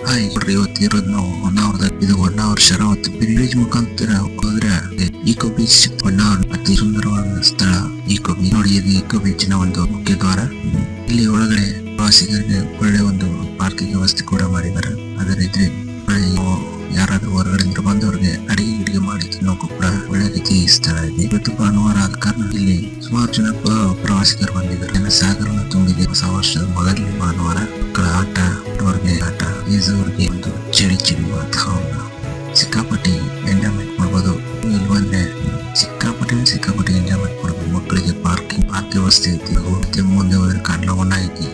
ನೋಡ್ರಿ ಇವತ್ತು ಇರೋದು ನಾವು ಹೊನ್ನಾವರದ. ಇದು ಹೊನ್ನಾವರ ಶರಾವತಿ ಬ್ರಿಡ್ಜ್ ಮುಖಾಂತರ ಹೋದ್ರೆ ಈಕೋ ಬೀಚ್. ಹೊನ್ನಾವರ ಅತಿ ಸುಂದರವಾದ ಸ್ಥಳ ಈಕೋ ಬೀಚ್. ನೋಡಿ, ಇದು ಈಕೋ ಬೀಚ್ ನ ಒಂದು ಮುಖ್ಯ ದ್ವಾರ. ಇಲ್ಲಿ ಒಳಗಡೆ ಪ್ರವಾಸಿಗರಿಗೆ ಒಳ್ಳೆ ಒಂದು ಪಾರ್ಕಿಂಗ್ ವ್ಯವಸ್ಥೆ ಕೂಡ ಮಾಡಿದ್ದಾರೆ. ಅದೇ ರೀತಿ ಯಾರಾದ್ರೂ ಹೊರಗಡೆಯಿಂದ ಬಂದವ್ರಿಗೆ ಅಡಿಗೆ ಮಾಡಿ ತಿನ್ನೋಕು ಕೂಡ ಒಳ್ಳೆ ರೀತಿ ಸ್ಥಳ ಇದೆ. ಇವತ್ತು ಭಾನುವಾರ ಆದ ಕಾರಣ ಇಲ್ಲಿ ಸುಮಾರು ಜನ ಪ್ರವಾಸಿಗರು ಬಂದಿದ್ದಾರೆ. ಸಾಗರನ ತುಂಬಿದೆ. ಹೊಸ ವರ್ಷದ ಮೊದಲನೇ ಭಾನುವಾರ. ಮಕ್ಕಳ ಆಟ, ದೊಡ್ಡವರಿಗೆ ಆಟ, ಈಜುವರಿಗೆ ಒಂದು ಚಳಿ ವಾತಾವರಣ. ಸಿಕ್ಕಾಪಟ್ಟಿ ಎಂಜಾಯ್ಮೆಂಟ್ ಮಾಡ್ಬೋದು. ಇಲ್ಲಿ ಬಂದ್ರೆ ಸಿಕ್ಕಾಪಟ್ಟಿ ಎಂಜಾಯ್ಮೆಂಟ್ ಮಾಡ್ಬೋದು. ಮಕ್ಕಳಿಗೆ ಪಾರ್ಕಿಂಗ್ ವ್ಯವಸ್ಥೆ ಐತಿ. ಮತ್ತೆ ಮುಂದೆ ಹೋದ್ರೆ ಕಾಡ್ಲವನ್ನ ಐತಿ.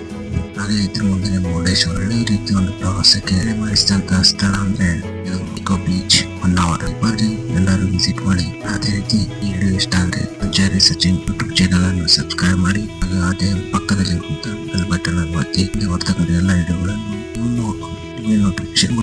ಅದೇ ರೀತಿ ಮುಂದೆ ಮುರುಡೇಶ್ವರ. ಒಳ್ಳೆ ರೀತಿ ಒಂದು ಪ್ರವಾಸಕ್ಕೆ ಮಾಡಿಸಿದಂತ ಸ್ಥಳ ಅಂದ್ರೆ ಇದು ಈಕೋ ಬೀಚ್ ಹೊನ್ನಾವರ. ಬರ್ರಿ, ಎಲ್ಲರೂ ವಿಸಿಟ್ ಮಾಡಿ. ಅದೇ ರೀತಿ ಈ ವಿಡಿಯೋ ಇಷ್ಟ ಅಂದ್ರೆ ಜಯರಿ ಸಚಿನ್ ಯೂಟ್ಯೂಬ್ ಚಾನಲ್ ಅನ್ನು ಸಬ್ಸ್ಕ್ರೈಬ್ ಮಾಡಿ. ಅದೇ ಪಕ್ಕದಲ್ಲಿ ಬೆಲ್ ಬಟನ್ ಅನ್ನು ಒತ್ತಿ ಬರ್ತಕ್ಕಂಥ ಎಲ್ಲ ವಿಡಿಯೋಗಳನ್ನು ನೋಟಿಫಿಕೇಶನ್